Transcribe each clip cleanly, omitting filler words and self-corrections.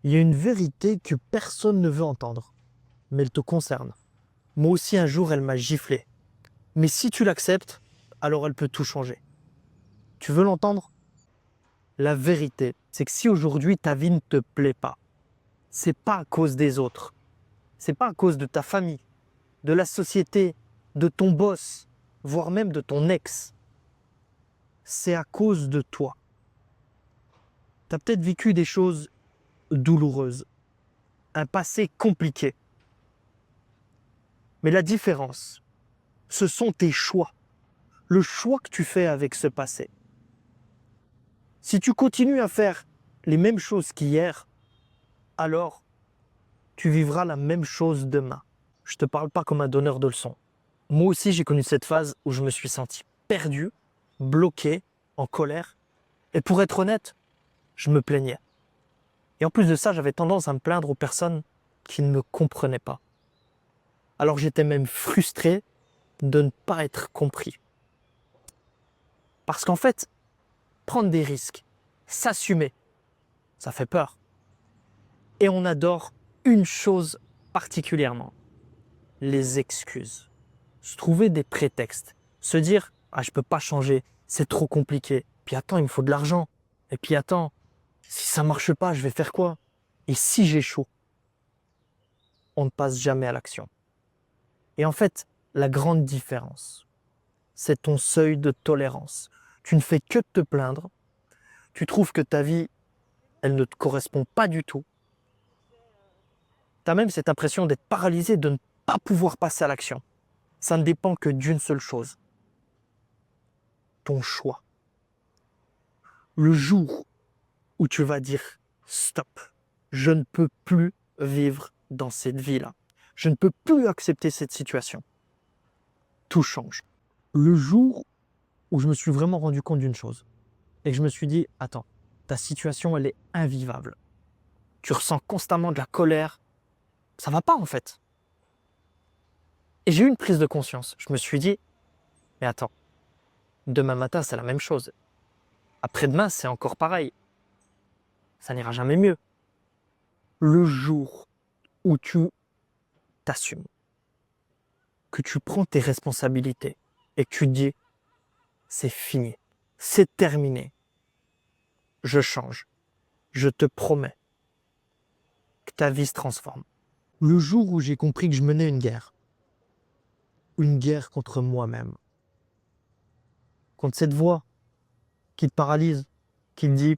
Il y a une vérité que personne ne veut entendre, mais elle te concerne. Moi aussi, un jour, elle m'a giflé. Mais si tu l'acceptes, alors elle peut tout changer. Tu veux l'entendre? La vérité, c'est que si aujourd'hui ta vie ne te plaît pas, c'est pas à cause des autres. C'est pas à cause de ta famille, de la société, de ton boss, voire même de ton ex. C'est à cause de toi. Tu as peut-être vécu des choses douloureuses, un passé compliqué. Mais la différence, ce sont tes choix. Le choix que tu fais avec ce passé. Si tu continues à faire les mêmes choses qu'hier, alors tu vivras la même chose demain. Je ne te parle pas comme un donneur de leçons. Moi aussi, j'ai connu cette phase où je me suis senti perdu, bloqué, en colère. Et pour être honnête, je me plaignais. Et en plus de ça, j'avais tendance à me plaindre aux personnes qui ne me comprenaient pas. Alors j'étais même frustré de ne pas être compris. Parce qu'en fait, prendre des risques, s'assumer, ça fait peur. Et on adore une chose particulièrement, les excuses. Se trouver des prétextes. Se dire, ah, je peux pas changer, c'est trop compliqué. Puis attends, il me faut de l'argent. Et puis attends, si ça marche pas, je vais faire quoi? Et si j'échoue? On ne passe jamais à l'action. Et en fait, la grande différence, c'est ton seuil de tolérance. Tu ne fais que te plaindre, tu trouves que ta vie, elle ne te correspond pas du tout. Tu as même cette impression d'être paralysé, de ne pas pouvoir passer à l'action. Ça ne dépend que d'une seule chose, ton choix. Le jour où tu vas dire stop, je ne peux plus vivre dans cette vie-là. Je ne peux plus accepter cette situation. Tout change. Le jour où je me suis vraiment rendu compte d'une chose et que je me suis dit, attends, ta situation, elle est invivable. Tu ressens constamment de la colère. Ça va pas en fait. Et j'ai eu une prise de conscience. Je me suis dit, mais attends, demain matin, c'est la même chose. Après-demain, c'est encore pareil. Ça n'ira jamais mieux. Le jour où tu t'assumes, que tu prends tes responsabilités et que tu dis, c'est fini, c'est terminé, je change, je te promets que ta vie se transforme. Le jour où j'ai compris que je menais une guerre contre moi-même, contre cette voix qui te paralyse, qui te dit,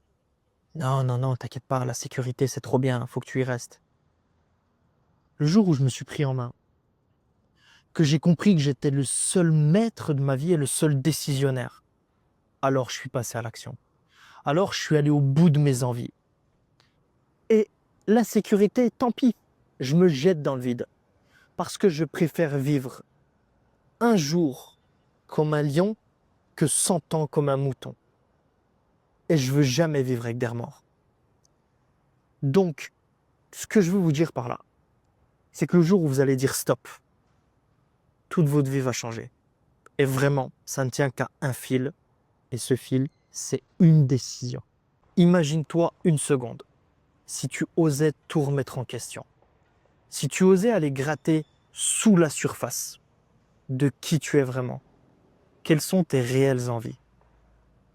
non, non, non, t'inquiète pas, la sécurité c'est trop bien, faut que tu y restes. Le jour où je me suis pris en main, que j'ai compris que j'étais le seul maître de ma vie et le seul décisionnaire, alors je suis passé à l'action. Alors je suis allé au bout de mes envies. Et l'insécurité, tant pis, je me jette dans le vide. Parce que je préfère vivre un jour comme un lion que 100 ans comme un mouton. Et je veux jamais vivre avec des remords. Donc, ce que je veux vous dire par là, c'est que le jour où vous allez dire stop, toute votre vie va changer. Et vraiment, ça ne tient qu'à un fil. Et ce fil, c'est une décision. Imagine-toi une seconde, si tu osais tout remettre en question. Si tu osais aller gratter sous la surface de qui tu es vraiment, quelles sont tes réelles envies?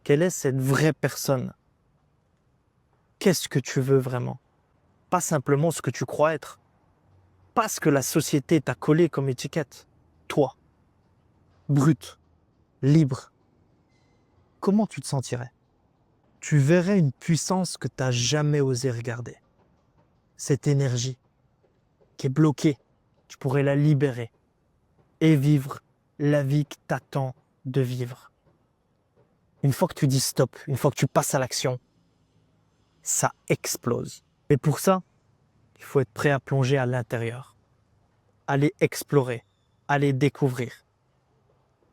Quelle est cette vraie personne? Qu'est-ce que tu veux vraiment? Pas simplement ce que tu crois être, pas ce que la société t'a collé comme étiquette. Toi, brut, libre, comment tu te sentirais? Tu verrais une puissance que tu n'as jamais osé regarder. Cette énergie qui est bloquée, tu pourrais la libérer et vivre la vie que t'attends de vivre. Une fois que tu dis stop, une fois que tu passes à l'action, ça explose. Mais pour ça, il faut être prêt à plonger à l'intérieur, aller explorer, aller découvrir.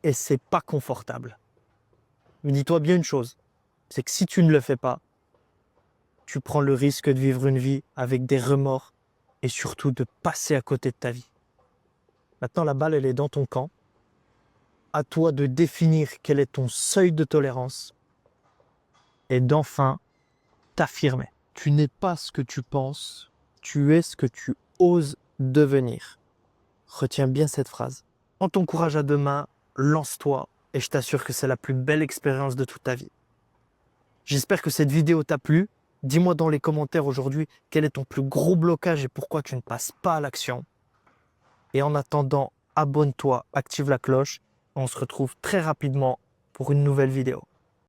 Et c'est pas confortable. Mais dis-toi bien une chose, c'est que si tu ne le fais pas, tu prends le risque de vivre une vie avec des remords et surtout de passer à côté de ta vie. Maintenant, la balle, elle est dans ton camp. À toi de définir quel est ton seuil de tolérance et d'enfin t'affirmer. Tu n'es pas ce que tu penses, tu es ce que tu oses devenir. Retiens bien cette phrase. Prends ton courage à deux mains, lance-toi et je t'assure que c'est la plus belle expérience de toute ta vie. J'espère que cette vidéo t'a plu. Dis-moi dans les commentaires aujourd'hui quel est ton plus gros blocage et pourquoi tu ne passes pas à l'action. Et en attendant, abonne-toi, active la cloche. On se retrouve très rapidement pour une nouvelle vidéo.